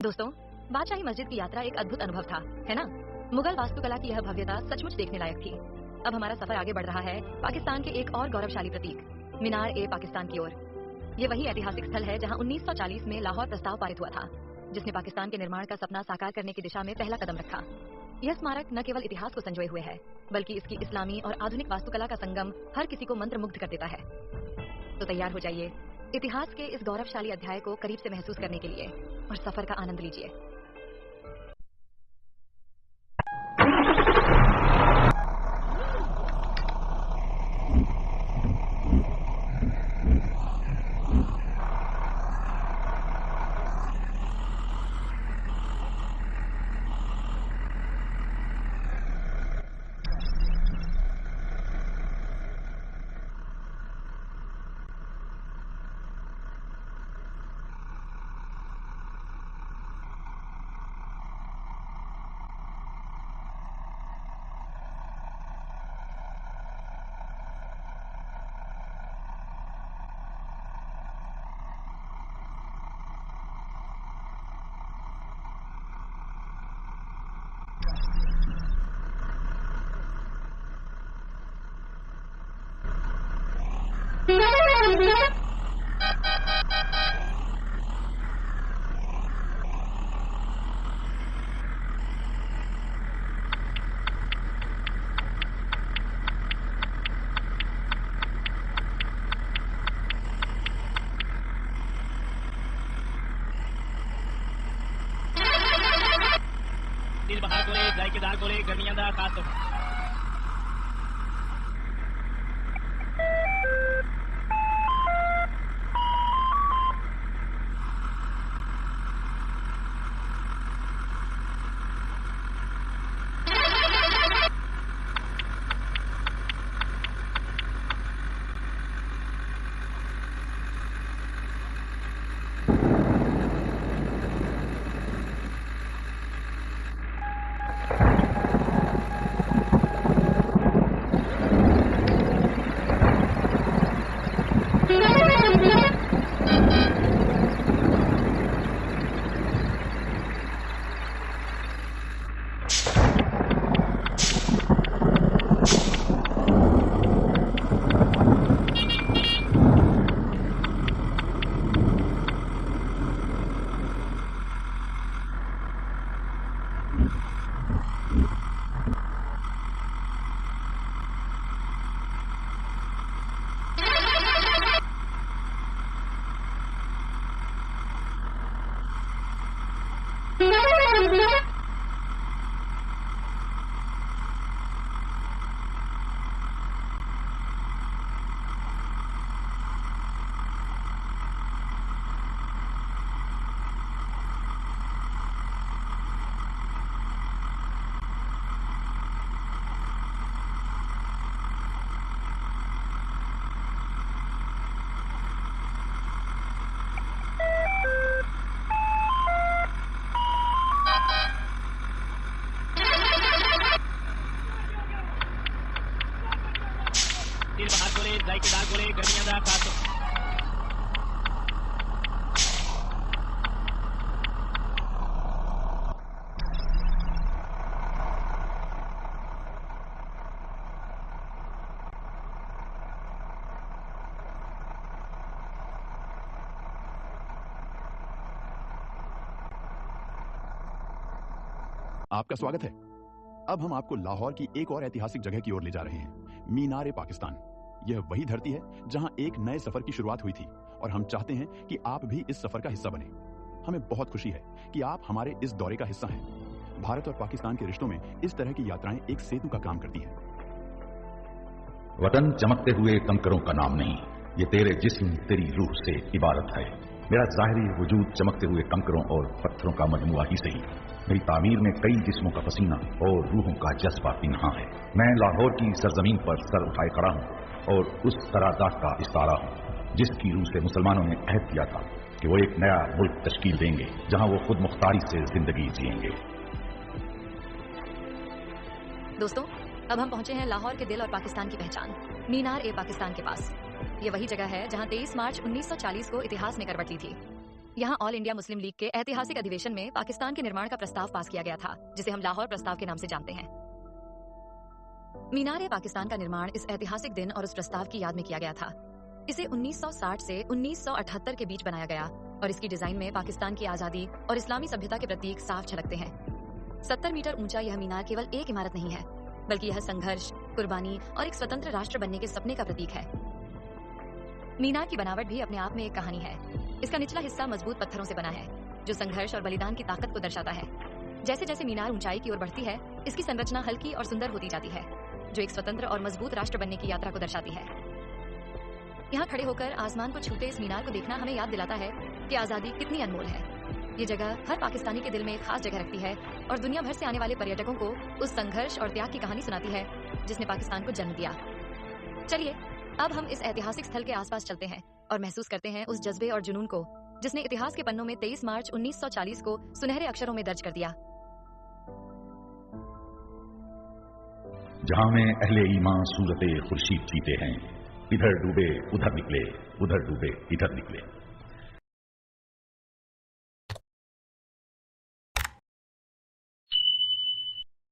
दोस्तों, बादशाही मस्जिद की यात्रा एक अद्भुत अनुभव था, है ना? मुगल वास्तुकला की यह भव्यता सचमुच देखने लायक थी। अब हमारा सफर आगे बढ़ रहा है पाकिस्तान के एक और गौरवशाली प्रतीक मीनार ए पाकिस्तान की ओर। ये वही ऐतिहासिक स्थल है जहां 1940 में लाहौर प्रस्ताव पारित हुआ था, जिसने पाकिस्तान के निर्माण का सपना साकार करने की दिशा में पहला कदम रखा। यह स्मारक न केवल इतिहास को संजोए हुए है, बल्कि इसकी इस्लामी और आधुनिक वास्तुकला का संगम हर किसी को मंत्रमुग्ध कर देता है। तो तैयार हो जाइए इतिहास के इस गौरवशाली अध्याय को करीब से महसूस करने के लिए और सफर का आनंद लीजिए। दिल बहार बोले जायकेदार बोले गर्मियां दा खास तौर दिल बहार बोले जायकेदार बोले गर्मियां दा खास तौर आपका स्वागत है। अब हम आपको लाहौर की एक और ऐतिहासिक जगह की ओर ले जा रहे हैं, मीनार ए पाकिस्तान। यह वही धरती है जहां एक नए सफर की शुरुआत हुई थी और हम चाहते हैं कि आप भी इस सफर का हिस्सा बने। हमें बहुत खुशी है कि आप हमारे इस दौरे का हिस्सा हैं। भारत और पाकिस्तान के रिश्तों में इस तरह की यात्राएं एक सेतु का काम करती हैं। वतन चमकते हुए कंकरों का नाम नहीं, ये तेरे जिस्म तेरी रूह से इबारत है। मेरा जाहिरी वजूद चमकते हुए कंकरों और पत्थरों का मजमुआ ही सही, मेरी तामीर में कई जिस्मों का पसीना और रूहों का जज्बा पिन्हा है। मैं लाहौर की सरजमीन पर सर उठाए खड़ा हूँ और उस करारदाद का इस्तारा हूँ जिसकी रूह से मुसलमानों ने अहद किया था कि वो एक नया मुल्क तश्कील देंगे जहाँ वो खुद मुख्तारी से जिंदगी जिएंगे। दोस्तों, अब हम पहुंचे हैं लाहौर के दिल और पाकिस्तान की पहचान मीनार ए पाकिस्तान के पास। ये वही जगह है जहां 23 मार्च 1940 को इतिहास ने करवट ली थी। यहाँ ऑल इंडिया मुस्लिम लीग के ऐतिहासिक अधिवेशन में पाकिस्तान के निर्माण का प्रस्ताव पास किया गया था, जिसे हम लाहौर प्रस्ताव के नाम से जानते हैं। मीनार ए पाकिस्तान का निर्माण इस ऐतिहासिक दिन और उस प्रस्ताव की याद में किया गया था। इसे 1960 से 1978 के बीच बनाया गया और इसकी डिजाइन में पाकिस्तान की आजादी और इस्लामी सभ्यता के प्रतीक साफ झलकते हैं। 70 मीटर ऊंचा यह मीनार केवल एक इमारत नहीं है, बल्कि यह संघर्ष, कुर्बानी और एक स्वतंत्र राष्ट्र बनने के सपने का प्रतीक है। मीनार की बनावट भी अपने आप में एक कहानी है। इसका निचला हिस्सा मजबूत पत्थरों से बना है, जो संघर्ष और बलिदान की ताकत को दर्शाता है। जैसे जैसे मीनार ऊंचाई की ओर बढ़ती है, इसकी संरचना हल्की और सुंदर होती जाती है, जो एक स्वतंत्र और मजबूत राष्ट्र बनने की यात्रा को दर्शाती है। यहाँ खड़े होकर आसमान को छूते इस मीनार को देखना हमें याद दिलाता है कि आजादी कितनी अनमोल है। ये जगह हर पाकिस्तानी के दिल में एक खास जगह रखती है और दुनिया भर से आने वाले पर्यटकों को उस संघर्ष और त्याग की कहानी सुनाती है जिसने पाकिस्तान को जन्म दिया। चलिए अब हम इस ऐतिहासिक स्थल के आसपास चलते हैं और महसूस करते हैं उस जज्बे और जुनून को जिसने इतिहास के पन्नों में 23 मार्च 1940 को सुनहरे अक्षरों में दर्ज कर दिया। जहां में अहले ईमान सूरते खुर्शीद जीते हैं, इधर डूबे उधर निकले, उधर डूबे इधर निकले।